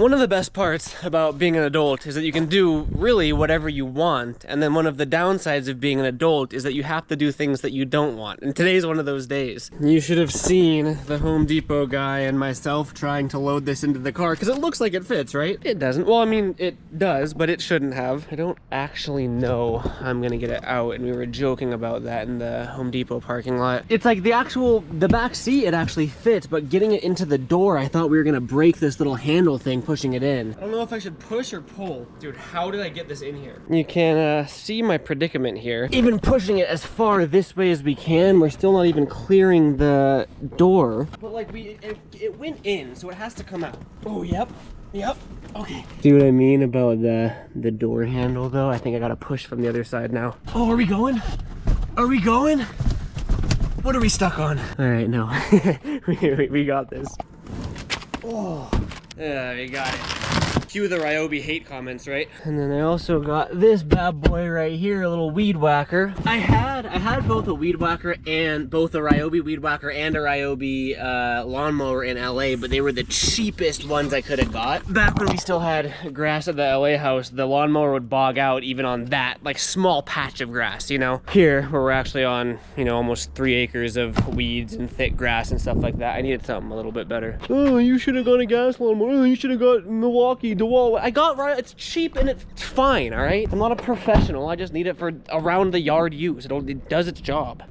One of the best parts about being an adult is that you can do really whatever you want, and then one of the downsides of being an adult is that you have to do things that you don't want, and today's one of those days. You should have seen the Home Depot guy and myself trying to load this into the car, because it looks like it fits, right? It doesn't. Well, I mean, it does, but it shouldn't have. I don't actually know I'm gonna get it out, and we were joking about that in the Home Depot parking lot. It's like the back seat, it actually fits, but getting it into the door, I thought we were gonna break this little handle thing pushing it in. I don't know if I should push or pull. Dude, how did I get this in here? You can see my predicament here. Even pushing it as far this way as we can, we're still not even clearing the door. But like it went in, so it has to come out. Oh, yep. Yep. Okay. See what I mean about the door handle though? I think I gotta push from the other side now. Oh, are we going? Are we going? What are we stuck on? All right, no. we got this. Oh. Yeah, we got it. Cue the Ryobi hate comments, right? And then I also got this bad boy right here, a little weed whacker. I had both a weed whacker and both a Ryobi weed whacker and a Ryobi lawnmower in LA, but they were the cheapest ones I could have got. Back when we still had grass at the LA house, the lawnmower would bog out even on that like small patch of grass, you know? Here, where we're actually on, you know, almost 3 acres of weeds and thick grass and stuff like that, I needed something a little bit better. Oh, you should have got a gas lawnmower. Oh, you should have got Milwaukee. Whoa, I got right. It's cheap and it's fine, all right? I'm not a professional. I just need it for around the yard use. It does its job.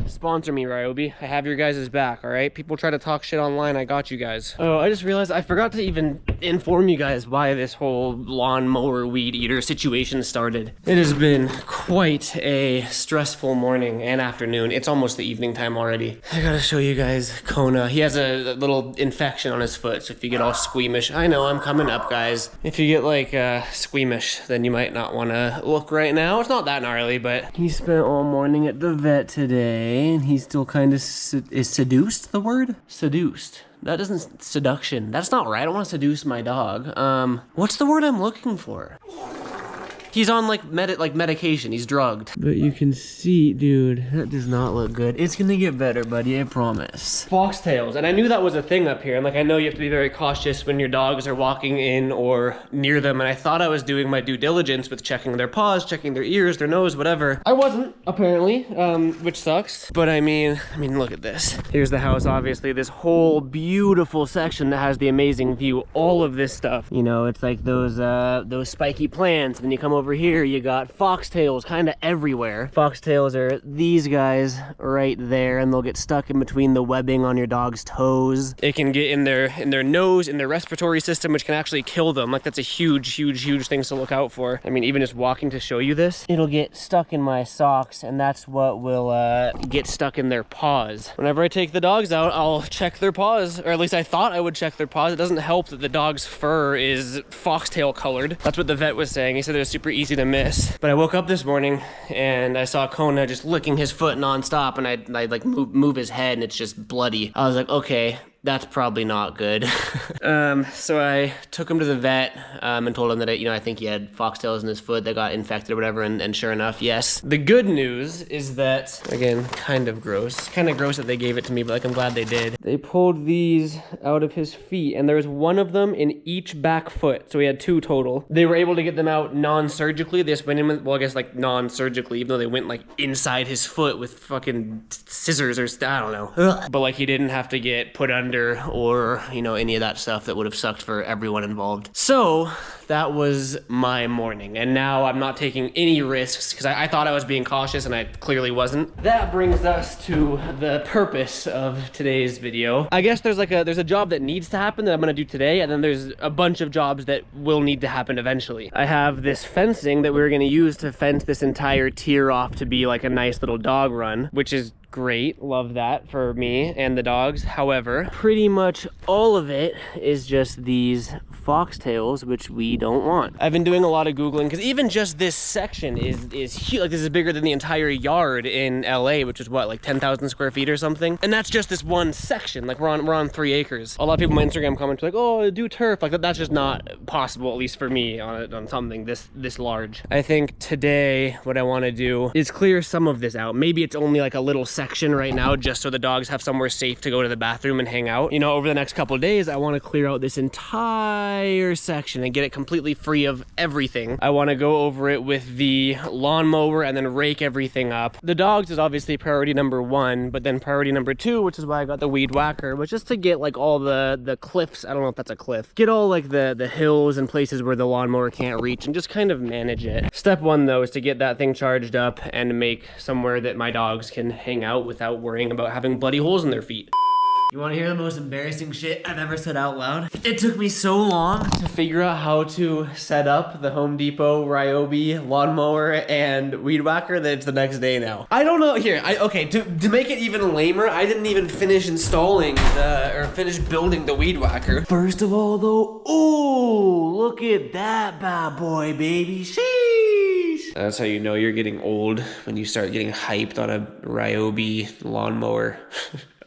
Sponsor me, Ryobi. I have your guys' back, all right? People try to talk shit online, I got you guys. Oh, I just realized I forgot to even inform you guys why this whole lawnmower weed eater situation started. It has been quite a stressful morning and afternoon. It's almost the evening time already. I gotta show you guys Kona. He has a little infection on his foot, so if you get all squeamish, I know, I'm coming up, guys. If you get like squeamish, then you might not wanna look right now. It's not that gnarly, but he spent all morning at the vet today. And he's still kind of is seduced, the word? Seduced. That doesn't, seduction. That's not right. I don't want to seduce my dog. What's the word I'm looking for? He's on like medication. He's drugged. But you can see, dude, that does not look good. It's gonna get better, buddy, I promise. Foxtails, and I knew that was a thing up here. And like, I know you have to be very cautious when your dogs are walking in or near them. And I thought I was doing my due diligence with checking their paws, checking their ears, their nose, whatever. I wasn't, apparently, which sucks. But I mean, look at this. Here's the house, obviously. This whole beautiful section that has the amazing view. All of this stuff, you know, it's like those spiky plants. And then you come over here, you got foxtails kind of everywhere. Foxtails are these guys right there, and they'll get stuck in between the webbing on your dog's toes. It can get in their nose, in their respiratory system, which can actually kill them. Like, that's a huge thing to look out for. I mean, even just walking to show you this, it'll get stuck in my socks, and that's what will get stuck in their paws. Whenever I take the dogs out, I'll check their paws, or at least I thought I would check their paws. It doesn't help that the dog's fur is foxtail colored. That's what the vet was saying. He said it was super easy to miss. But I woke up this morning and I saw Kona just licking his foot nonstop, and I like move his head and it's just bloody. I was like, okay, that's probably not good. So I took him to the vet and told him that, I think he had foxtails in his foot that got infected or whatever, and sure enough, yes. The good news is that, again, kind of gross that they gave it to me, but like, I'm glad they did. They pulled these out of his feet, and there was one of them in each back foot, so we had 2 total. They were able to get them out non-surgically. They just went in with, well, I guess like non-surgically, even though they went like inside his foot with fucking scissors or I don't know. Ugh. But like, he didn't have to get put under or, any of that stuff that would have sucked for everyone involved. So that was my morning, and now I'm not taking any risks because I thought I was being cautious and I clearly wasn't. That brings us to the purpose of today's video. I guess there's a job that needs to happen that I'm gonna do today, and then there's a bunch of jobs that will need to happen eventually. I have this fencing that we're gonna use to fence this entire tier off to be like a nice little dog run, which is great. Love that for me and the dogs. However, pretty much all of it is just these foxtails, which we don't want. I've been doing a lot of Googling because even just this section is huge. Like, this is bigger than the entire yard in LA, which is what, like 10,000 square feet or something? And that's just this one section. Like, we're on 3 acres. A lot of people on my Instagram comment like, oh, do turf. Like, that's just not possible, at least for me, on something this large. I think today what I want to do is clear some of this out. Maybe it's only like a little section section right now just so the dogs have somewhere safe to go to the bathroom and hang out. You know, over the next couple of days, I want to clear out this entire section and get it completely free of everything. I want to go over it with the lawnmower and then rake everything up. The dogs is obviously priority number 1, but then priority number 2, which is why I got the weed whacker, was just to get like all the cliffs. I don't know if that's a cliff. Get all like the hills and places where the lawnmower can't reach and just kind of manage it. Step 1 though is to get that thing charged up and make somewhere that my dogs can hang out without worrying about having bloody holes in their feet. You want to hear the most embarrassing shit I've ever said out loud? It took me so long to figure out how to set up the Home Depot Ryobi lawnmower and weed whacker that it's the next day now. I don't know. Here, okay, to make it even lamer, I didn't even finish installing or finish building the weed whacker. First of all though, ooh, look at that bad boy, baby. Sheesh. That's how you know you're getting old, when you start getting hyped on a Ryobi lawnmower.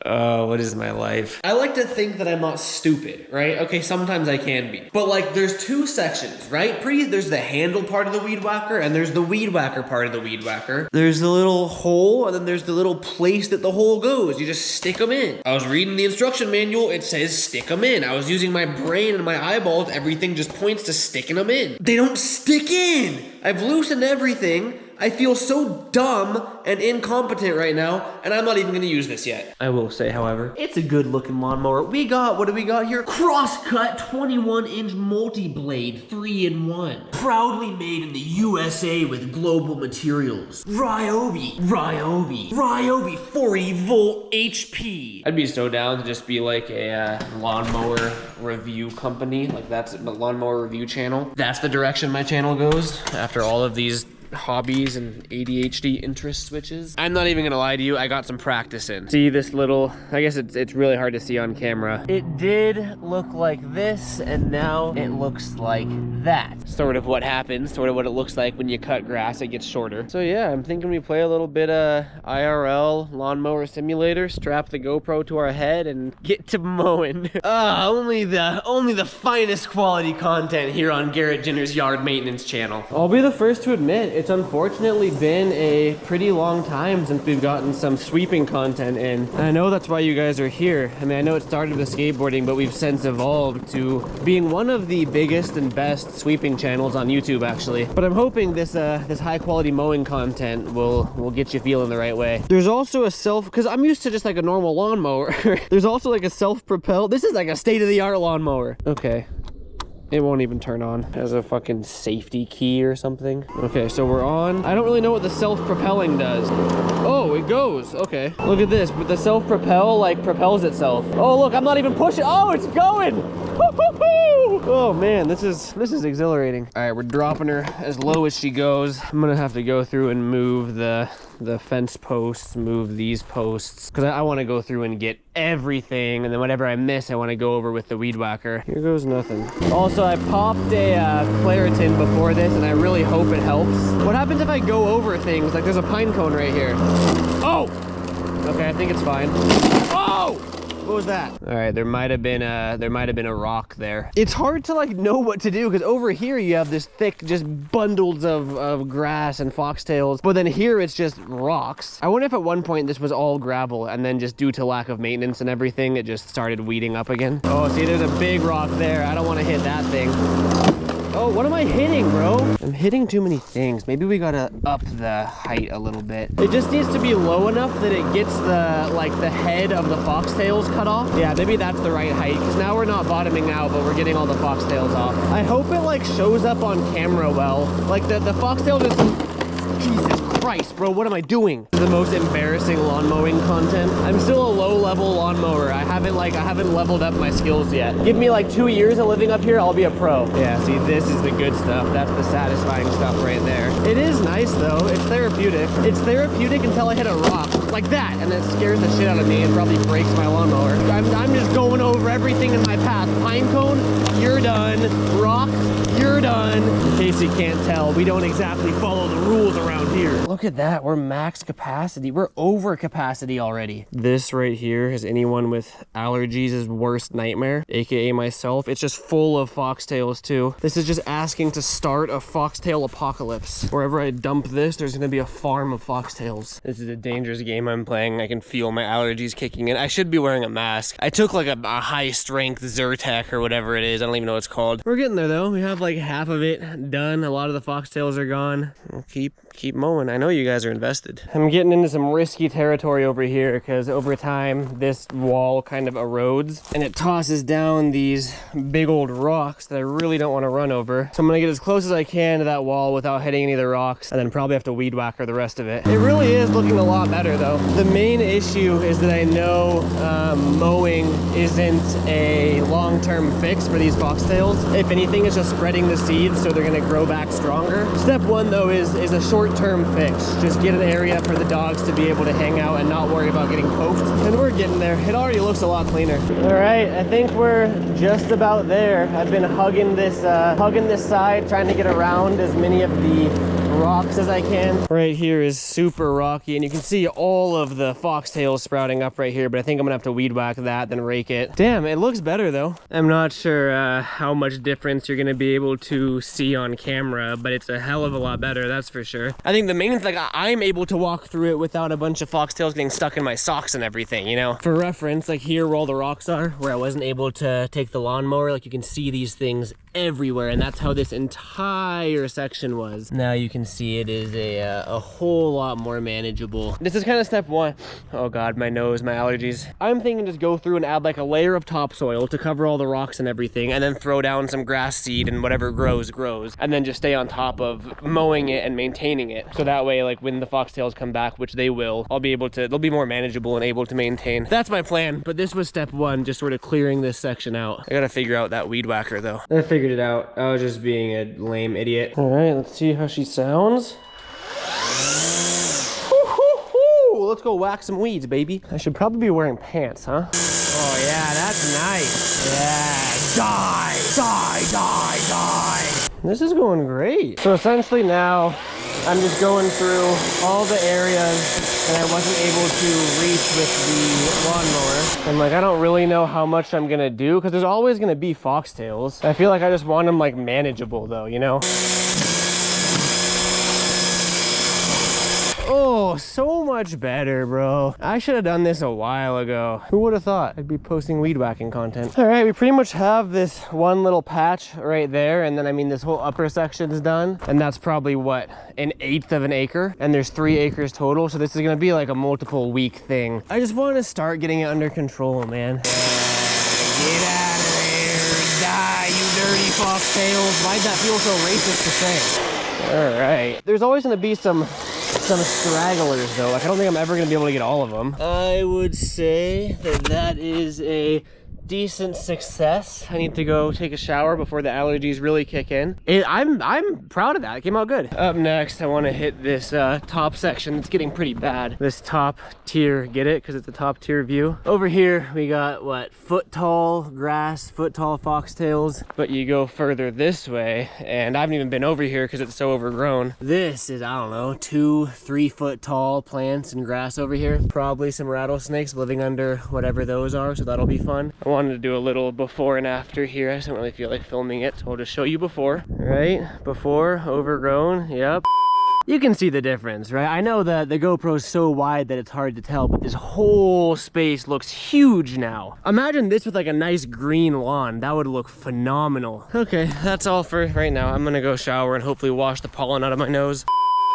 Oh, what is my life? I like to think that I'm not stupid, right? Okay, sometimes I can be. But like, there's 2 sections, right? There's the handle part of the weed whacker, and there's the weed whacker part of the weed whacker. There's the little hole, and then there's the little place that the hole goes. You just stick them in. I was reading the instruction manual, it says stick them in. I was using my brain and my eyeballs, everything just points to sticking them in. They don't stick in! I've loosened everything. I feel so dumb and incompetent right now, and I'm not even gonna use this yet. I will say, however, it's a good looking lawnmower. What do we got here? Crosscut 21-inch multi-blade 3-in-1. Proudly made in the USA with global materials. Ryobi 40-volt HP. I'd be so down to just be like a lawnmower review company. Like that's the lawnmower review channel. That's the direction my channel goes after all of these hobbies and ADHD interest switches. I'm not even gonna lie to you, I got some practice in. See this little, I guess it's really hard to see on camera. It did look like this, and now it looks like that. Sort of what happens, sort of what it looks like when you cut grass, it gets shorter. So yeah, I'm thinking we play a little bit of IRL lawnmower simulator, strap the GoPro to our head, and get to mowing. Only the finest quality content here on Garrett Ginner's Yard Maintenance channel. I'll be the first to admit, it's unfortunately been a pretty long time since we've gotten some sweeping content in. And I know that's why you guys are here. I mean, I know it started with skateboarding, but we've since evolved to being one of the biggest and best sweeping channels on YouTube, actually. But I'm hoping this high quality mowing content will get you feeling the right way. There's also a because I'm used to just like a normal lawnmower. There's also like a self-propelled, this is like a state-of-the-art lawnmower. Okay. It won't even turn on. It has a fucking safety key or something. Okay, so we're on. I don't really know what the self-propelling does. Oh, it goes. Okay. Look at this. But the self-propel, like, propels itself. Oh, look, I'm not even pushing. Oh, it's going. Oh man, this is exhilarating. All right, we're dropping her as low as she goes. I'm gonna have to go through and move the fence posts, move these posts, because I want to go through and get everything, and then whatever I miss, I want to go over with the weed whacker. Here goes nothing. Also, I popped a Claritin before this, and I really hope it helps. What happens if I go over things? Like, there's a pine cone right here. Oh! Okay, I think it's fine. Oh! What was that? All right, there might have been a rock there. It's hard to like know what to do, because over here you have this thick just bundles of grass and foxtails, but then here it's just rocks. I wonder if at one point this was all gravel, and then just due to lack of maintenance and everything, it just started weeding up again. Oh, see, there's a big rock there. I don't want to hit that thing. Oh, what am I hitting, bro? I'm hitting too many things. Maybe we gotta up the height a little bit. It just needs to be low enough that it gets the head of the foxtails cut off. Yeah, maybe that's the right height, because now we're not bottoming out, but we're getting all the foxtails off. I hope it like shows up on camera well. Like the foxtail just... Jesus Christ, bro, what am I doing? The most embarrassing lawn mowing content. I'm still a low-level lawnmower. I haven't leveled up my skills yet. Give me like 2 years of living up here, I'll be a pro. Yeah, see, this is the good stuff. That's the satisfying stuff right there. It is nice though. It's therapeutic. It's therapeutic until I hit a rock like that, and it scares the shit out of me and probably breaks my lawnmower. I'm just going over everything in my path. Pine cone, you're done. Rock, you're done. In case you can't tell, we don't exactly follow the rules around here. Look at that, we're max capacity. We're over capacity already. This right here is anyone with allergies' worst nightmare, aka myself. It's just full of foxtails too. This is just asking to start a foxtail apocalypse. Wherever I dump this, there's gonna be a farm of foxtails. This is a dangerous game I'm playing. I can feel my allergies kicking in. I should be wearing a mask. I took like a high strength Zyrtec or whatever it is. I don't even know what it's called. We're getting there though. We have like half of it done. A lot of the foxtails are gone. We'll keep mowing. I know you guys are invested. I'm getting into some risky territory over here because over time this wall kind of erodes and it tosses down these big old rocks that I really don't want to run over. So I'm gonna get as close as I can to that wall without hitting any of the rocks and then probably have to weed whacker the rest of it. It really is looking a lot better though. The main issue is that I know mowing isn't a long-term fix for these foxtails. If anything, it's just spreading the seeds so they're gonna grow back stronger. Step one though is a short-term fix. Just get an area for the dogs to be able to hang out and not worry about getting poked. And we're getting there. It already looks a lot cleaner. All right, I think we're just about there. I've been hugging this side, trying to get around as many of the rocks as I can. Right here is super rocky and you can see all of the foxtails sprouting up right here, but I think I'm gonna have to weed whack that, then rake it. Damn, it looks better though. I'm not sure how much difference you're gonna be able to see on camera, but it's a hell of a lot better, that's for sure. I think the main thing, like I'm able to walk through it without a bunch of foxtails getting stuck in my socks and everything, you know? For reference, like here where all the rocks are, where I wasn't able to take the lawnmower, like you can see these things everywhere, and that's how this entire section was. Now you can see it is a whole lot more manageable. This is kind of step one. Oh god, my nose, my allergies. I'm thinking just go through and add like a layer of topsoil to cover all the rocks and everything, and then throw down some grass seed and whatever grows, and then just stay on top of mowing it and maintaining it. So that way, like when the foxtails come back, which they will, I'll be able to, they'll be more manageable and able to maintain. That's my plan, but this was step one, just sort of clearing this section out. I gotta figure out that weed whacker though. I figured it out. I was just being a lame idiot. All right, let's see how she sounds. Let's go whack some weeds, baby. I should probably be wearing pants, huh? Oh yeah, that's nice. Yeah, die. This is going great. So essentially now, I'm just going through all the areas that I wasn't able to reach with the lawnmower. And like, I don't really know how much I'm gonna do because there's always gonna be foxtails. I feel like I just want them like manageable though, you know? Oh, so much better, bro. I should have done this a while ago. Who would have thought I'd be posting weed whacking content? All right, we pretty much have this one little patch right there. And then, I mean, this whole upper section is done. And that's probably what, 1/8 of an acre. And there's 3 acres total. So this is gonna be like a multiple week thing. I just want to start getting it under control, man. Get out of there, die, you dirty foxtails. Why'd that feel so racist to say? All right. There's always gonna be some stragglers though. Like I don't think I'm ever gonna be able to get all of them. I would say that is a decent success. I need to go take a shower before the allergies really kick in. I'm proud of that. It came out good. Up next, I want to hit this top section. It's getting pretty bad. This top tier, get it? Because it's a top tier view. Over here, we got what? Foot tall grass, foot tall foxtails. But you go further this way, and I haven't even been over here because it's so overgrown. This is, I don't know, 2-3 foot tall plants and grass over here. Probably some rattlesnakes living under whatever those are, so that'll be fun. I wanted to do a little before and after here. I just don't really feel like filming it, so I'll just show you before. Right, before, overgrown, yep. You can see the difference, right? I know that the GoPro's so wide that it's hard to tell, but this whole space looks huge now. Imagine this with like a nice green lawn. That would look phenomenal. Okay, that's all for right now. I'm gonna go shower and hopefully wash the pollen out of my nose.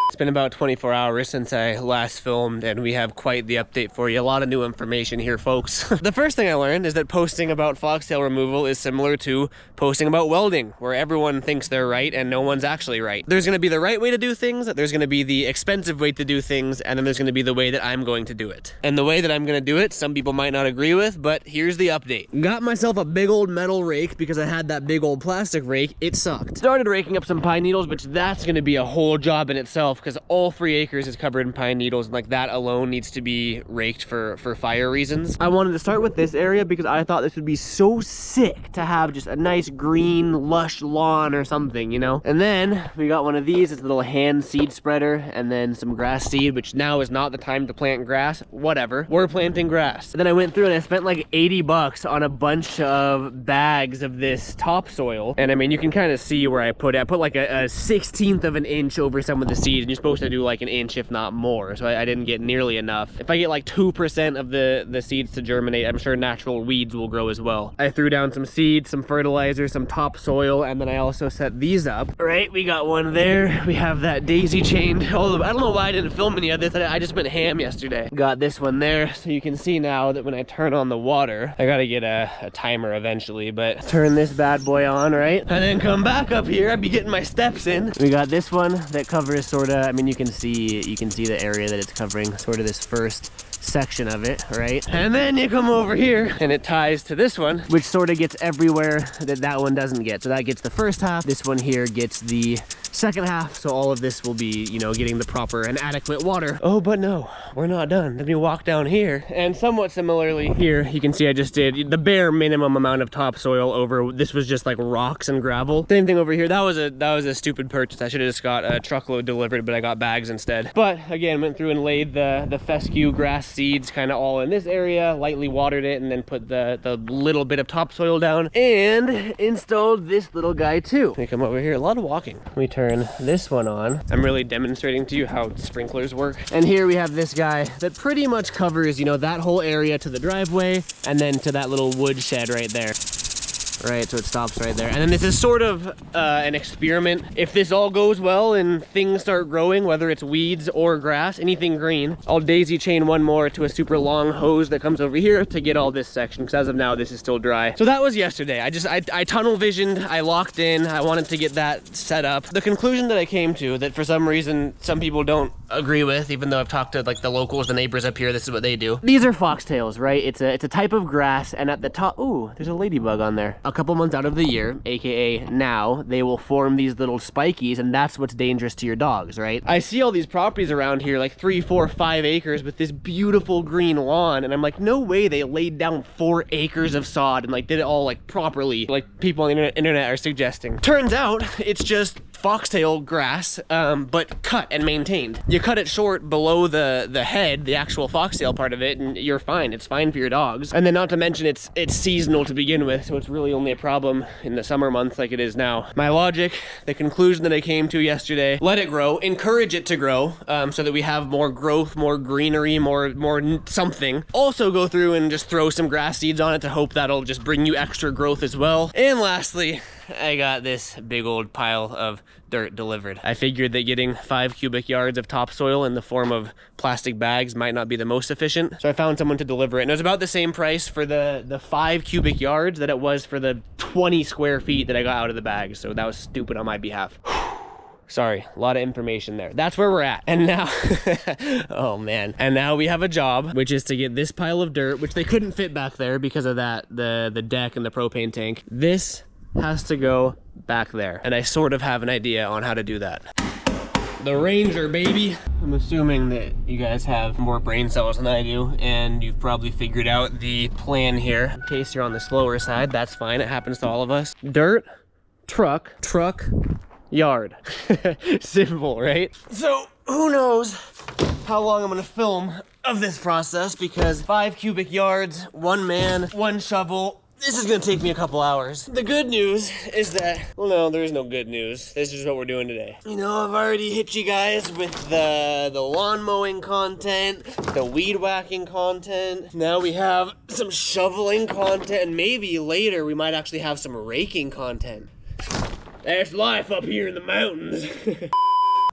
It's been about 24 hours since I last filmed, and we have quite the update for you. A lot of new information here, folks. The first thing I learned is that posting about foxtail removal is similar to posting about welding, where everyone thinks they're right and no one's actually right. There's gonna be the right way to do things, there's gonna be the expensive way to do things, and then there's gonna be the way that I'm going to do it. And the way that I'm gonna do it, some people might not agree with, but here's the update. Got myself a big old metal rake because I had that big old plastic rake. It sucked. Started raking up some pine needles, which that's gonna be a whole job in itself. because all 3 acres is covered in pine needles, and like that alone needs to be raked for fire reasons. I wanted to start with this area because I thought this would be so sick to have just a nice green lush lawn or something, you know. And then we got one of these. It's a little hand seed spreader, and then some grass seed, which now is not the time to plant grass. Whatever, we're planting grass. And then I went through and I spent like 80 bucks on a bunch of bags of this topsoil. And I mean, you can kind of see where I put it. I put like a 1/16 of an inch over some of the seeds, and you're supposed to do like an inch if not more, so I didn't get nearly enough. If I get like 2% of the seeds to germinate, I'm sure natural weeds will grow as well. I threw down some seeds, some fertilizer, some topsoil, and then I also set these up. Right, we got one there. We have that daisy chained. Although I don't know why I didn't film any of this. I just went ham yesterday. Got this one there, so you can see now that when I turn on the water, I gotta get a timer eventually, but turn this bad boy on, right? And then come back up here, I'd be getting my steps in. We got this one that covers sort of, I mean, you can see the area that it's covering, sort of this first section of it, right? And then you come over here and it ties to this one, which sort of gets everywhere that one doesn't get. So that gets the first half. This one here gets the second half. So all of this will be, you know, getting the proper and adequate water. Oh, but no, we're not done. Let me walk down here. And somewhat similarly here, you can see I just did the bare minimum amount of topsoil over. This was just like rocks and gravel. Same thing over here. That was a stupid purchase. I should have just got a truckload delivered, but I got bags instead. But again, went through and laid the fescue grass seeds kind of all in this area, lightly watered it, and then put the little bit of topsoil down and installed this little guy too. Let me come over here. A lot of walking. We turn this one on. I'm really demonstrating to you how sprinklers work. And here we have this guy that pretty much covers, you know, that whole area to the driveway and then to that little wood shed right there. Right, so it stops right there. And then this is sort of an experiment. If this all goes well and things start growing, whether it's weeds or grass, anything green, I'll daisy chain one more to a super long hose that comes over here to get all this section, because as of now, this is still dry. So that was yesterday. I tunnel visioned, I locked in, I wanted to get that set up. The conclusion that I came to, that for some reason, some people don't agree with, even though I've talked to like the locals, the neighbors up here, this is what they do. These are foxtails, right? It's a type of grass, and at the top, ooh, there's a ladybug on there. A couple months out of the year, aka now, they will form these little spikies, and that's what's dangerous to your dogs, right? I see all these properties around here, like 3, 4, 5 acres with this beautiful green lawn, and I'm like, no way they laid down 4 acres of sod and like did it all like properly, like people on the internet are suggesting. Turns out it's just foxtail grass, but cut and maintained. You cut it short below the head, the actual foxtail part of it, and you're fine. It's fine for your dogs. And then not to mention it's seasonal to begin with, so it's really only a problem in the summer months like it is now. My logic, the conclusion that I came to yesterday, let it grow, encourage it to grow, so that we have more growth, more greenery, more something. Also go through and just throw some grass seeds on it to hope that'll just bring you extra growth as well. And lastly, I got this big old pile of dirt delivered. I figured that getting 5 cubic yards of topsoil in the form of plastic bags might not be the most efficient, so I found someone to deliver it, and it was about the same price for the 5 cubic yards that it was for the 20 square feet that I got out of the bag, so that was stupid on my behalf. Sorry, a lot of information there. That's where we're at. And now, oh man. And now we have a job, which is to get this pile of dirt, which they couldn't fit back there because of that, the deck and the propane tank. This has to go back there, and I sort of have an idea on how to do that. The Ranger, baby. I'm assuming that you guys have more brain cells than I do, and you've probably figured out the plan here. In case you're on the slower side, that's fine. It happens to all of us. Dirt, truck, yard. Simple, right? So who knows how long I'm gonna film of this process, because 5 cubic yards, 1 man, 1 shovel. This is gonna take me a couple hours. The good news is that, well, no, there is no good news. This is what we're doing today. You know, I've already hit you guys with the lawn mowing content, the weed whacking content. Now we have some shoveling content, and maybe later we might actually have some raking content. There's life up here in the mountains.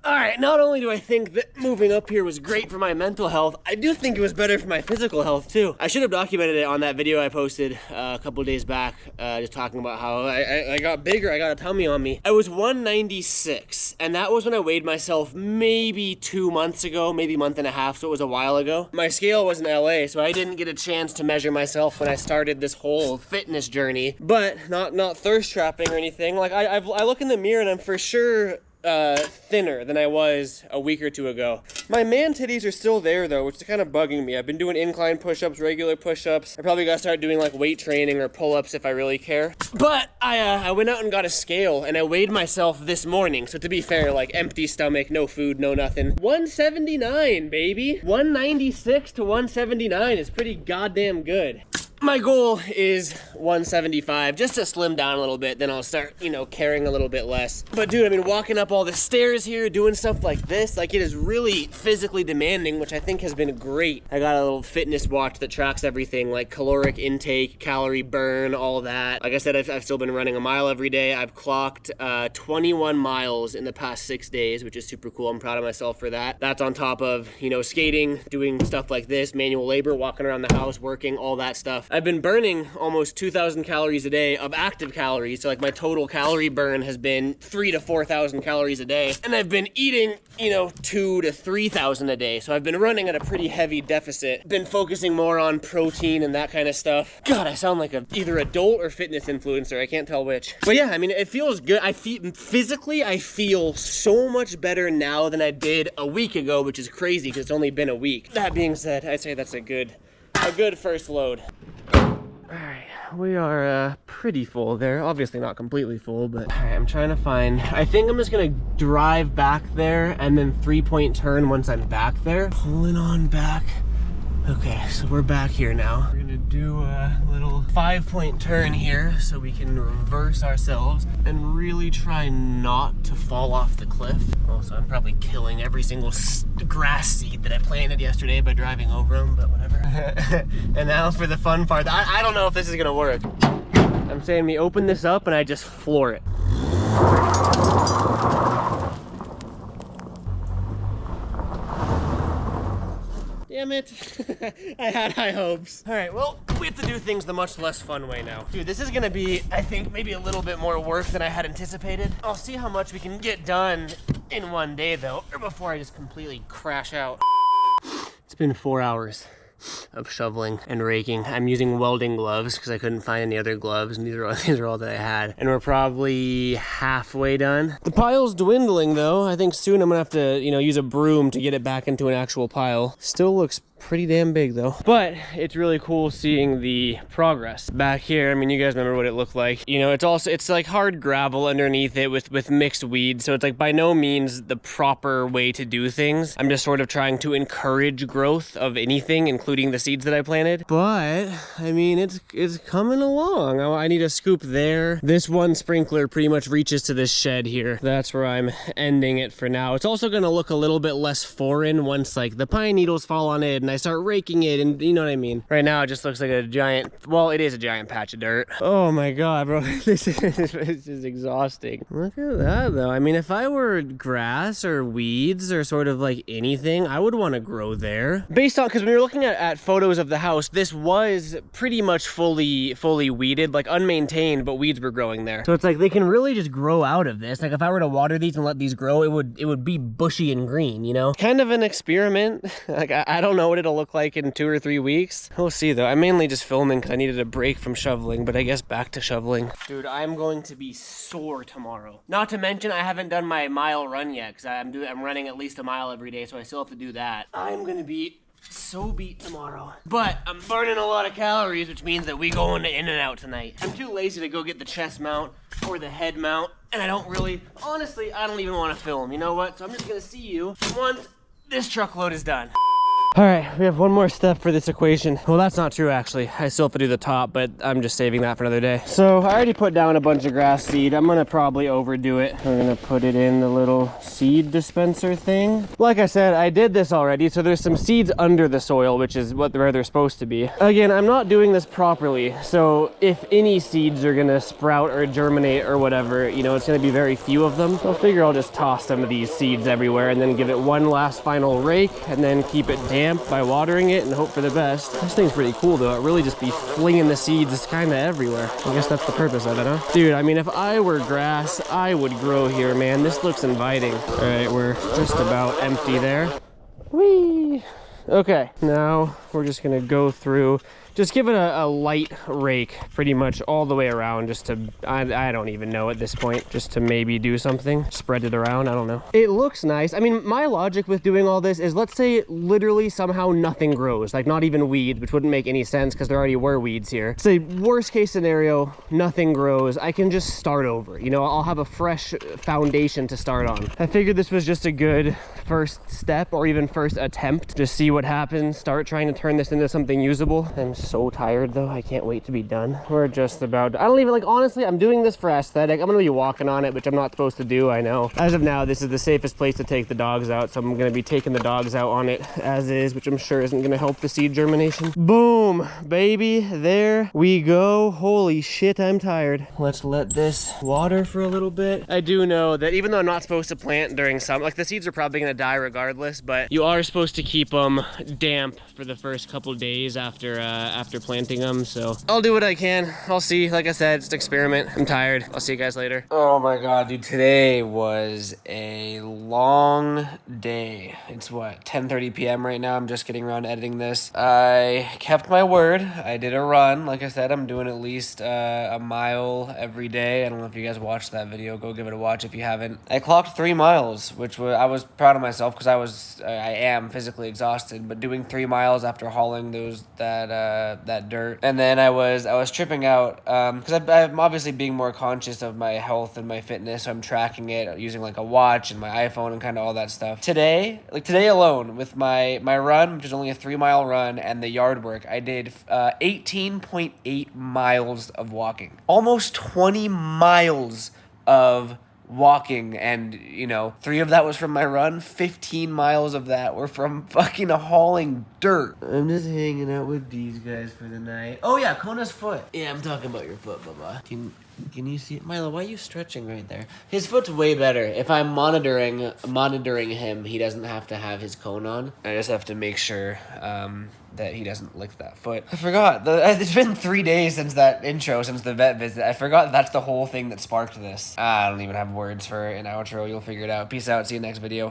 All right, not only do I think that moving up here was great for my mental health, I do think it was better for my physical health too. I should have documented it on that video I posted a couple days back, just talking about how I got bigger, I got a tummy on me. I was 196, and that was when I weighed myself maybe 2 months ago, maybe a month and a half, so it was a while ago. My scale was in LA, so I didn't get a chance to measure myself when I started this whole fitness journey, but not thirst trapping or anything. Like I look in the mirror and I'm for sure thinner than I was a week or two ago. My man titties are still there though, which is kind of bugging me. I've been doing incline push-ups, regular push-ups. I probably gotta start doing like weight training or pull-ups if I really care. But I went out and got a scale and I weighed myself this morning. So to be fair, like empty stomach, no food, no nothing. 179, baby. 196 to 179 is pretty goddamn good. My goal is 175, just to slim down a little bit, then I'll start, you know, carrying a little bit less. But dude, I mean, walking up all the stairs here, doing stuff like this, like it is really physically demanding, which I think has been great. I got a little fitness watch that tracks everything, like caloric intake, calorie burn, all that. Like I said, I've still been running a mile every day. I've clocked 21 miles in the past 6 days, which is super cool. I'm proud of myself for that. That's on top of, you know, skating, doing stuff like this, manual labor, walking around the house, working, all that stuff. I've been burning almost 2,000 calories a day of active calories. So like my total calorie burn has been 3,000 to 4,000 calories a day. And I've been eating, you know, 2,000 to 3,000 a day. So I've been running at a pretty heavy deficit. Been focusing more on protein and that kind of stuff. God, I sound like either adult or fitness influencer. I can't tell which. But yeah, I mean, it feels good. Physically, I feel so much better now than I did a week ago, which is crazy because it's only been a week. That being said, I'd say that's a good first load. Alright, we are pretty full there. Obviously not completely full, but I'm trying to find... I think I'm just gonna drive back there and then 3-point turn once I'm back there. Pulling on back. Okay, so we're back here now. We're gonna do a little 5-point turn here so we can reverse ourselves and really try not to fall off the cliff. Also, I'm probably killing every single grass seed that I planted yesterday by driving over them, but whatever. And now for the fun part. I don't know if this is gonna work. I'm saying we open this up and I just floor it. Damn it. I had high hopes. All right, well, we have to do things the much less fun way now. Dude, this is gonna be, I think, maybe a little bit more work than I had anticipated. I'll see how much we can get done in one day though, or before I just completely crash out. It's been 4 hours of shoveling and raking. I'm using welding gloves because I couldn't find any other gloves, and these are all that I had. And we're probably halfway done. The pile's dwindling though. I think soon I'm gonna have to, you know, use a broom to get it back into an actual pile. Still looks pretty damn big though. But it's really cool seeing the progress. Back here, I mean, you guys remember what it looked like. You know, it's like hard gravel underneath it with mixed weeds. So it's like by no means the proper way to do things. I'm just sort of trying to encourage growth of anything, including the seeds that I planted. But I mean, it's coming along. I need a scoop there. This one sprinkler pretty much reaches to this shed here. That's where I'm ending it for now. It's also gonna look a little bit less foreign once like the pine needles fall on it and I start raking it, and you know what I mean. Right now it just looks like a giant, well, it is a giant patch of dirt. Oh my god, bro, this is exhausting. Look at that though. I mean, if I were grass or weeds or sort of like anything, I would want to grow there. Based on, because when we were looking at photos of the house, this was pretty much fully weeded, like unmaintained, but weeds were growing there. So it's like they can really just grow out of this. Like if I were to water these and let these grow, it would be bushy and green, you know? Kind of an experiment. Like I don't know what it'll look like in 2 or 3 weeks. We'll see though. I'm mainly just filming because I needed a break from shoveling, but I guess back to shoveling. Dude, I'm going to be sore tomorrow. Not to mention I haven't done my mile run yet because I'm running at least a mile every day, so I still have to do that. I'm gonna be so beat tomorrow. But I'm burning a lot of calories, which means that we go into In-N-Out tonight. I'm too lazy to go get the chest mount or the head mount, and I don't really, honestly, I don't even want to film. You know what? So I'm just gonna see you once this truckload is done. All right, we have one more step for this equation. Well, that's not true, actually. I still have to do the top, but I'm just saving that for another day. So I already put down a bunch of grass seed. I'm gonna probably overdo it. We're gonna put it in the little seed dispenser thing. Like I said, I did this already, so there's some seeds under the soil, which is where they're supposed to be. Again, I'm not doing this properly, so if any seeds are gonna sprout or germinate or whatever, you know, it's gonna be very few of them. So I figure I'll just toss some of these seeds everywhere and then give it one last final rake and then keep it damp by watering it and hope for the best. This thing's pretty cool though. It really just be flinging the seeds kind of everywhere. I guess that's the purpose of it, huh? Dude, I mean, if I were grass, I would grow here, man. This looks inviting. All right, we're just about empty there. Whee! Okay, now we're just gonna go through Just give it a light rake pretty much all the way around, just to, I don't even know at this point, just to maybe do something. Spread it around, I don't know. It looks nice. I mean, my logic with doing all this is, let's say literally somehow nothing grows, like not even weeds, which wouldn't make any sense because there already were weeds here. Say worst case scenario, nothing grows. I can just start over. You know, I'll have a fresh foundation to start on. I figured this was just a good first step, or even first attempt. Just see what happens. Start trying to turn this into something usable. I'm so tired though. I can't wait to be done. We're just about, I don't even, like, honestly, I'm doing this for aesthetic. I'm gonna be walking on it, which I'm not supposed to do, I know. As of now, this is the safest place to take the dogs out, so I'm gonna be taking the dogs out on it as is, which I'm sure isn't gonna help the seed germination. Boom, baby, there we go. Holy shit, I'm tired. Let's let this water for a little bit. I do know that even though I'm not supposed to plant during summer, like, the seeds are probably gonna die regardless, but you are supposed to keep them damp for the first couple days after planting them. So I'll do what I can. I'll see. Like I said, it's an experiment. I'm tired. I'll see you guys later. Oh my god, dude, today was a long day. It's what, 10:30 p.m. right now. I'm just getting around to editing this. I kept my word. I did a run. Like I said, I'm doing at least a mile every day. I don't know if you guys watched that video. Go give it a watch if you haven't. I clocked 3 miles, which I was proud of myself because I am physically exhausted, but doing 3 miles after hauling that dirt. And then I was tripping out because I'm obviously being more conscious of my health and my fitness, so I'm tracking it using like a watch and my iPhone and kind of all that stuff. Today alone, with my run, which is only a 3 mile run, and the yard work, I did 18.8 miles of walking. Almost 20 miles of walking, and you know, 3 of that was from my run. 15 miles of that were from fucking hauling dirt. I'm just hanging out with these guys for the night. Oh yeah, Kona's foot. Yeah, I'm talking about your foot, Bubba. Can you see it? Milo, why are you stretching right there? His foot's way better. If I'm monitoring him, he doesn't have to have his cone on. I just have to make sure that he doesn't lick that foot. I forgot. It's been 3 days since that intro, since the vet visit. I forgot that's the whole thing that sparked this. I don't even have words for an outro. You'll figure it out. Peace out. See you next video.